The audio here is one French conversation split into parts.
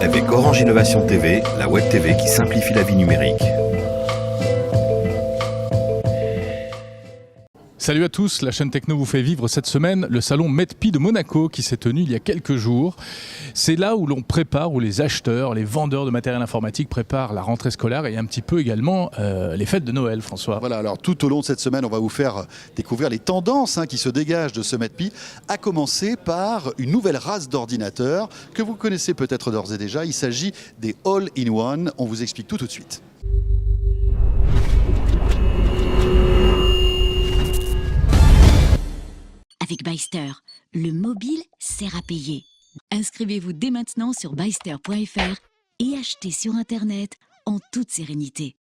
Avec Orange Innovation TV, la web TV qui simplifie la vie numérique. Salut à tous, la chaîne Techno vous fait vivre cette semaine le salon MEDPI de Monaco qui s'est tenu il y a quelques jours. C'est là où l'on prépare, où les acheteurs, les vendeurs de matériel informatique préparent la rentrée scolaire et un petit peu également les fêtes de Noël, François. Voilà, alors tout au long de cette semaine, on va vous faire découvrir les tendances qui se dégagent de ce MEDPI, à commencer par une nouvelle race d'ordinateurs que vous connaissez peut-être d'ores et déjà. Il s'agit des All-in-One. On vous explique tout de suite. Avec Byster, le mobile sert à payer. Inscrivez-vous dès maintenant sur byster.fr et achetez sur Internet en toute sérénité.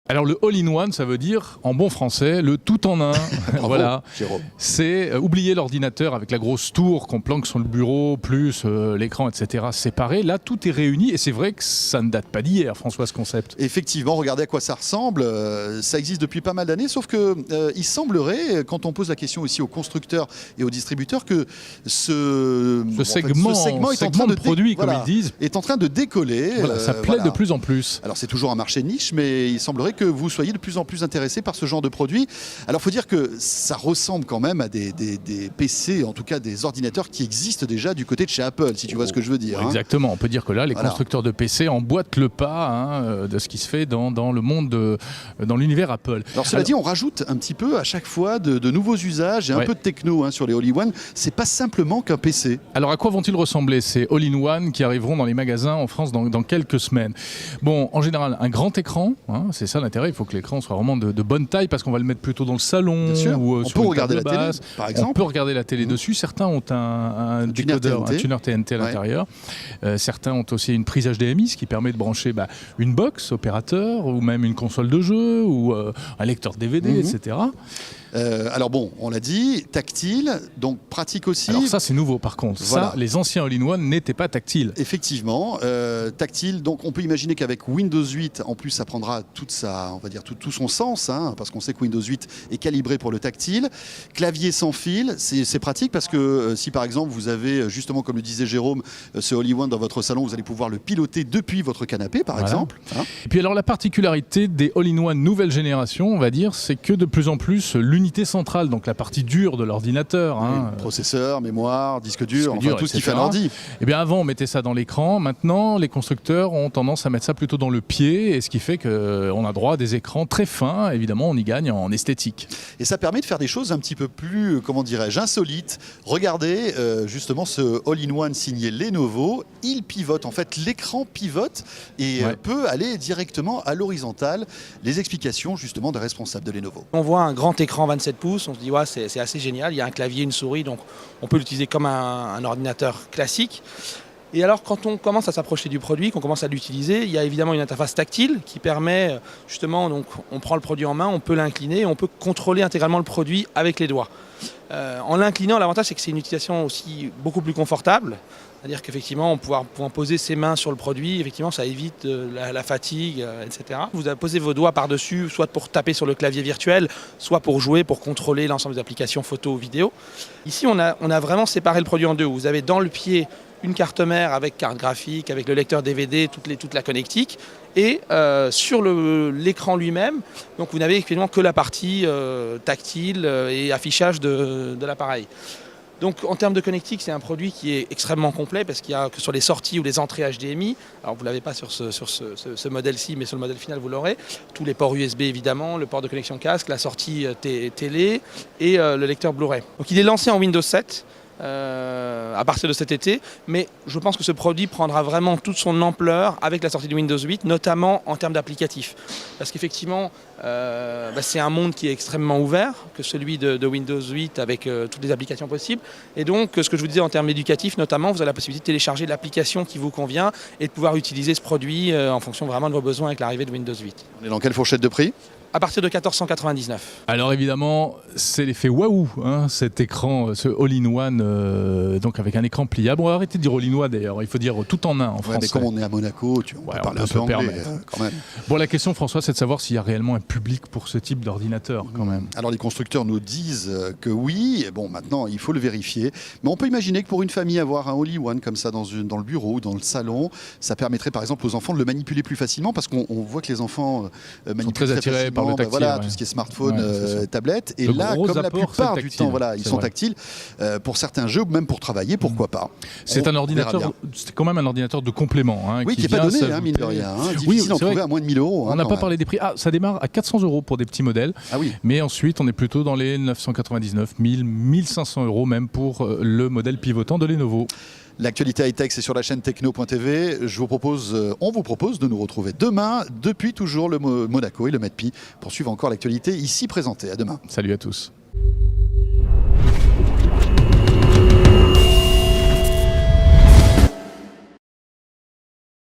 Alors le all-in-one, ça veut dire, en bon français, le tout en un. Voilà. Jérôme. C'est oublier l'ordinateur avec la grosse tour qu'on planque sur le bureau, plus l'écran, etc. séparé. Là, tout est réuni et c'est vrai que ça ne date pas d'hier, François, ce concept. Effectivement, regardez à quoi ça ressemble. Ça existe depuis pas mal d'années, sauf que il semblerait, quand on pose la question aussi aux constructeurs et aux distributeurs, que ce segment est en train de produit, comme ils disent, est en train de décoller. Voilà, ça plaît de plus en plus. Alors c'est toujours un marché niche, mais il semblerait que vous soyez de plus en plus intéressé par ce genre de produit. Alors il faut dire que ça ressemble quand même à des PC, en tout cas des ordinateurs qui existent déjà du côté de chez Apple, si tu vois ce que je veux dire. Exactement, on peut dire que là, les constructeurs de PC emboîtent le pas de ce qui se fait dans le monde, dans l'univers Apple. Alors cela dit, on rajoute un petit peu à chaque fois de nouveaux usages et un peu de techno sur les All-in-One. C'est pas simplement qu'un PC. Alors à quoi vont-ils ressembler ces All-in-One qui arriveront dans les magasins en France dans quelques semaines? Bon, en général, un grand écran, c'est ça l'intérêt. Il faut que l'écran soit vraiment de bonne taille parce qu'on va le mettre plôt dans le salon ou on sur peut regarder la télé, par exemple. On peut regarder la télé dessus. Certains ont un décodeur, un tuner TNT à l'intérieur. Certains ont aussi une prise HDMI, ce qui permet de brancher une box opérateur ou même une console de jeu ou un lecteur DVD, etc. Alors bon, on l'a dit, tactile, donc pratique aussi. Alors ça c'est nouveau par contre. Voilà. Ça, les anciens All-in-One n'étaient pas tactiles. Effectivement, tactile. Donc on peut imaginer qu'avec Windows 8, en plus ça prendra toute sa, on va dire tout son sens, parce qu'on sait que Windows 8 est calibré pour le tactile. Clavier sans fil, c'est pratique parce que si par exemple vous avez justement, comme le disait Jérôme, ce All-in-One dans votre salon, vous allez pouvoir le piloter depuis votre canapé, par exemple. Et puis alors la particularité des All-in-One nouvelle génération, on va dire, c'est que de plus en plus l'unité centrale, donc la partie dure de l'ordinateur. Processeur, mémoire, disque dur, enfin, tout ce qui fait un ordi. Et bien avant on mettait ça dans l'écran, maintenant les constructeurs ont tendance à mettre ça plutôt dans le pied, et ce qui fait qu'on a droit à des écrans très fins, évidemment on y gagne en esthétique. Et ça permet de faire des choses un petit peu plus, comment dirais-je, insolites. Regardez justement ce All-in-One signé Lenovo, il pivote, en fait l'écran pivote et peut aller directement à l'horizontale. Les explications justement des responsables de Lenovo. On voit un grand écran 27 pouces, on se dit c'est assez génial, il y a un clavier, une souris, donc on peut l'utiliser comme un ordinateur classique. Et alors quand on commence à s'approcher du produit, qu'on commence à l'utiliser, il y a évidemment une interface tactile qui permet justement, donc on prend le produit en main, on peut l'incliner, on peut contrôler intégralement le produit avec les doigts. En l'inclinant, l'avantage c'est que c'est une utilisation aussi beaucoup plus confortable. C'est-à-dire qu'effectivement, on pouvant poser ses mains sur le produit, effectivement, ça évite la fatigue, etc. Vous avez posé vos doigts par-dessus, soit pour taper sur le clavier virtuel, soit pour jouer, pour contrôler l'ensemble des applications photo ou vidéo. Ici, on a vraiment séparé le produit en deux. Vous avez dans le pied une carte mère avec carte graphique, avec le lecteur DVD, toute la connectique. Et sur l'écran lui-même, donc vous n'avez finalement que la partie tactile et affichage de l'appareil. Donc en termes de connectique, c'est un produit qui est extrêmement complet parce qu'il y a que sur les sorties ou les entrées HDMI, alors vous ne l'avez pas sur ce modèle-ci, mais sur le modèle final vous l'aurez, tous les ports USB évidemment, le port de connexion casque, la sortie télé et le lecteur Blu-ray. Donc il est lancé en Windows 7. À partir de cet été, mais je pense que ce produit prendra vraiment toute son ampleur avec la sortie de Windows 8, notamment en termes d'applicatifs. Parce qu'effectivement, c'est un monde qui est extrêmement ouvert, que celui de Windows 8 avec toutes les applications possibles. Et donc, ce que je vous disais en termes éducatifs, notamment, vous avez la possibilité de télécharger l'application qui vous convient et de pouvoir utiliser ce produit en fonction vraiment de vos besoins avec l'arrivée de Windows 8. On est dans quelle fourchette de prix ? À partir de 1499. Alors évidemment, c'est l'effet waouh, hein, cet écran, ce all-in-one, donc avec un écran pliable. On va arrêter de dire all-in-one d'ailleurs, il faut dire tout en un en français. Mais comme on est à Monaco, on peut parler un peu anglais quand même. Bon, la question, François, c'est de savoir s'il y a réellement un public pour ce type d'ordinateur quand même. Alors les constructeurs nous disent que oui, et bon maintenant il faut le vérifier, mais on peut imaginer que pour une famille avoir un all-in-one comme ça dans le bureau ou dans le salon, ça permettrait par exemple aux enfants de le manipuler plus facilement parce qu'on voit que les enfants manipulent très attirés facilement, par le tactile, voilà, tout ce qui est smartphone, tablette, et le là gros comme la apport, plupart c'est du tactile, temps voilà, ils sont vrai. tactiles, pour certains jeux ou même pour travailler, pourquoi pas. C'est un ordinateur, c'est quand même un ordinateur de complément. Hein, oui, qui n'est pas donné, mine de rien. Difficile d'en trouver à moins de 1000 euros. On n'a pas parlé des prix. Ah, ça démarre à 400 € pour des petits modèles. Ah oui. Mais ensuite, on est plutôt dans les 999, 1000, 1500 € même pour le modèle pivotant de Lenovo. L'actualité high-tech, c'est sur la chaîne techno.tv. On vous propose de nous retrouver demain, depuis toujours le Monaco et le MEDPI, pour suivre encore l'actualité ici présentée. À demain. Salut à tous.